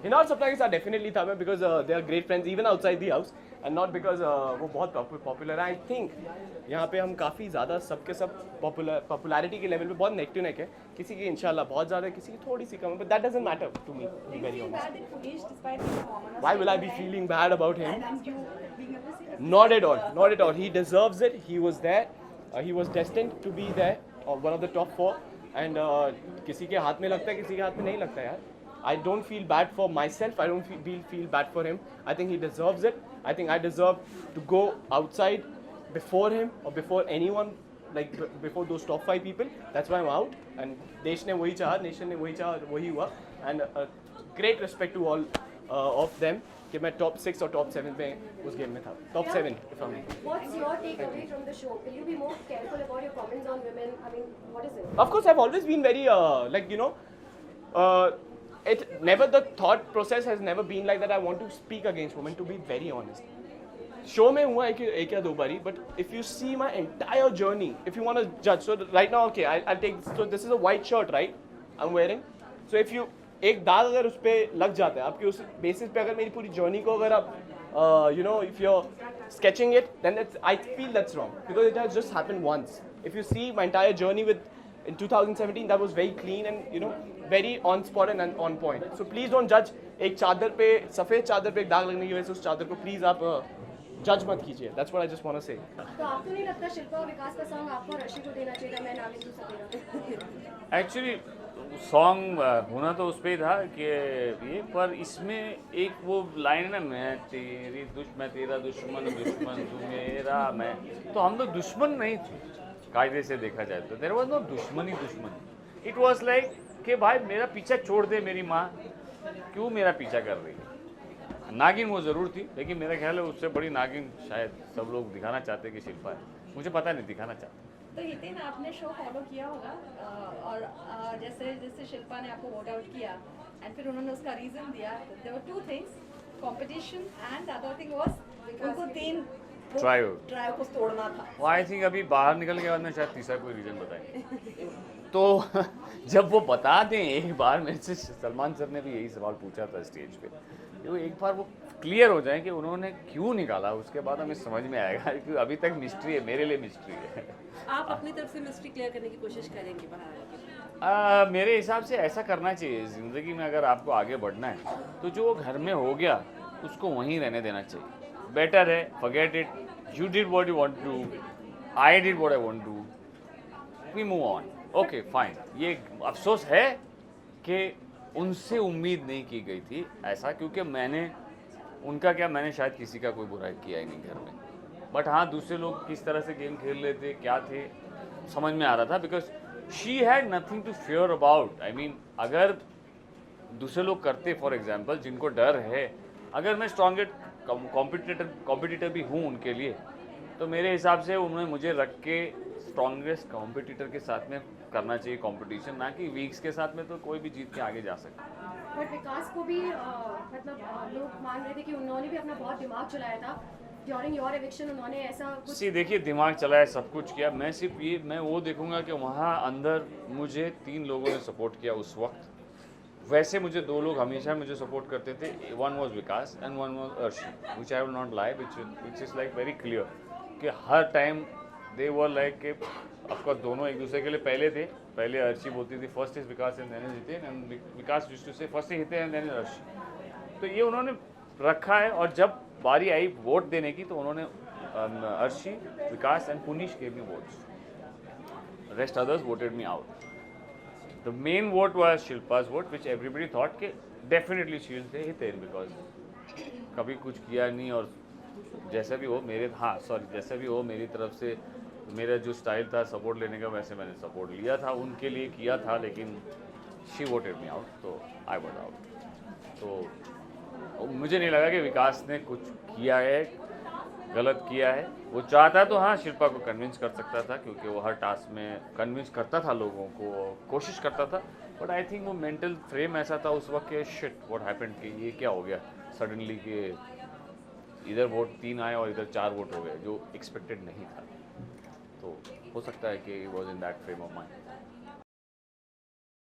हिना और सपना के साथ डेफिनेटली था मैं, because they are great friends even outside the house, and not because वो बहुत पॉपुलर है. आई थिंक यहाँ पे हम काफ़ी ज़्यादा सबके सब पॉपुलैरिटी के लेवल पे बहुत नेक टू नेक है. किसी की इंशाल्लाह बहुत ज़्यादा, किसी की थोड़ी सी कम है, but that doesn't matter to me, be very honest. Why will I be feeling bad about him? Not at all. Not at all. He deserves it. He was there. He was destined to be there. One of the top 4. And किसी के हाथ में लगता है, किसी के हाथ में नहीं लगता यार. I don't feel bad for myself. I don't feel bad for him. I think he deserves it. I think I deserve to go outside before him or before anyone, like before those top 5 people. That's why I'm out. And देश ने वही चाहा, nation ने वही चाहा, वही हुआ. And great respect to all of them. कि मैं top 6 और top 7 में उस गेम में था. Top 7 if I'm not. What's your takeaway from the show? Will you be more careful about your comments on women? I mean, what is it? Of course, I've always been very like it never, the thought process has never been like that. I want to speak against women, to be very honest. Show में हुआ एक या दो बारी, but if you see my entire journey, if you want to judge, so right now, okay, I'll take. So this is a white shirt, right? I'm wearing. So if you एक दाग अगर उस पर लग जाता है, आपके उस बेसिस पे अगर मेरी पूरी जर्नी को अगर आप if you're sketching it, then I feel that's wrong, because it has just happened once. If you see my entire journey in 2017, that was very clean and very on spot and on point. So please don't judge. एक चादर पे, सफ़ेद चादर पे एक दाग लगने की वजह से उस चादर को प्लीज़ आप जज मत कीजिए. That's what I just want to say. तो आपको नहीं लगता शिल्पा और विकास का सॉन्ग आपको रशी को देना चाहिए था, मैं नागिन तू सपेरा? एक्चुअली सॉन्ग होना तो उस पर ही था कि ये, पर इसमें एक वो लाइन है ना, मैं तेरा दुश्मन दुश्मन तू मेरा मैं, तो हम लोग दुश्मन नहीं थे कायदे से देखा जाए तो. देयर वाज नो दुश्मनी. इट वाज लाइक कि भाई मेरा पीछा छोड़ दे मेरी माँ, क्यों मेरा पीछा कर रही है. नागिन वो ज़रूर थी, लेकिन मेरा ख्याल है उससे बड़ी नागिन शायद सब लोग दिखाना चाहते कि शिल्पा है. मुझे पता नहीं दिखाना चाहते. तो हितेन, आपने शो फॉलो किया होगा और जैसे जैसे शिल्पा ने आपको वोट आउट किया एंड फिर उन्होंने उसका रीज़न दिया. There were 2 things, competition and other thing was उनको 3 ट्रायो को तोड़ना था. वो आई थिंक अभी बाहर निकलने के बाद में शायद तीसरा कोई रीज़न बताएंगे. तो जब वो बता दें एक बार, मेरे से सलमान सर ने भी यही सवाल पूछा था स्टेज पे, वो एक बार वो क्लियर हो जाए कि उन्होंने क्यों निकाला, उसके बाद हमें समझ में आएगा. क्योंकि अभी तक मिस्ट्री है, मेरे लिए मिस्ट्री है. आप अपनी तरफ से मिस्ट्री क्लियर करने की कोशिश करेंगे बाहर आके? मेरे हिसाब से ऐसा करना चाहिए ज़िंदगी में. अगर आपको आगे बढ़ना है तो जो घर में हो गया उसको वहीं रहने देना चाहिए. बेटर है forget it. You did what you want to, I did what I want to, we move on. Okay fine. ये अफसोस है कि उनसे उम्मीद नहीं की गई थी ऐसा, क्योंकि मैंने मैंने शायद किसी का कोई बुराई किया ही नहीं घर में. बट हाँ, दूसरे लोग किस तरह से गेम खेल रहे थे, क्या थे, समझ में आ रहा था. Because she had nothing to fear about. I mean, अगर दूसरे लोग करते, फॉर एग्जाम्पल जिनको डर है, अगर मैं स्ट्रॉन्गेस्ट कॉम्पिटिटर भी हूँ उनके लिए, तो मेरे हिसाब से उन्होंने मुझे रख के स्ट्रॉन्गेस्ट कॉम्पिटिटर के साथ में करना चाहिए कंपटीशन, ना कि वीक्स के साथ में. तो कोई भी जीत के आगे जा सकता है. बट विकास को भी मतलब लोग मान रहे थे कि उन्होंने भी अपना बहुत दिमाग चलाया था ड्यूरिंग योर एविक्शन. उन्होंने ऐसा कुछ देखिए, दिमाग चलाया, सब कुछ किया. मैं सिर्फ मैं वो देखूंगा कि वहाँ अंदर मुझे 3 लोगों ने सपोर्ट किया उस वक्त. वैसे मुझे 2 लोग हमेशा मुझे सपोर्ट करते थे. One was Vikas and one was Arshi, which I will not lie, which is like very clear कि हर टाइम दे वर लाइक के. ऑफकोर्स दोनों एक दूसरे के लिए पहले थे. पहले अर्शी बोलती थी first is Vikas and then is Hiten, and Vikas used to say first is Hiten and then is Arshi. तो ये उन्होंने रखा है. और जब बारी आई वोट देने की, तो उन्होंने Arshi, Vikas and Puneesh gave me votes. Rest others voted me out. The main vote was Shilpa's vote, which everybody thought के definitely she will say Hiten, because कभी कुछ किया नहीं. और जैसा भी हो जैसा भी हो मेरी तरफ से मेरा जो स्टाइल था सपोर्ट लेने का, वैसे मैंने सपोर्ट लिया था, उनके लिए किया था. लेकिन शी वोटेड मी आउट, तो आई वॉज आउट. तो मुझे नहीं लगा कि विकास ने कुछ किया है, गलत किया है. वो चाहता तो हाँ शिल्पा को कन्विंस कर सकता था, क्योंकि वो हर टास्क में कन्विंस करता था लोगों को, कोशिश करता था. बट आई थिंक वो मेंटल फ्रेम ऐसा था उस वक्त के शिट व्हाट हैपेंड, कि ये क्या हो गया सडनली, कि इधर वोट 3 आए और इधर 4 वोट हो गए, जो एक्सपेक्टेड नहीं था. तो हो सकता है कि was in that frame of mind.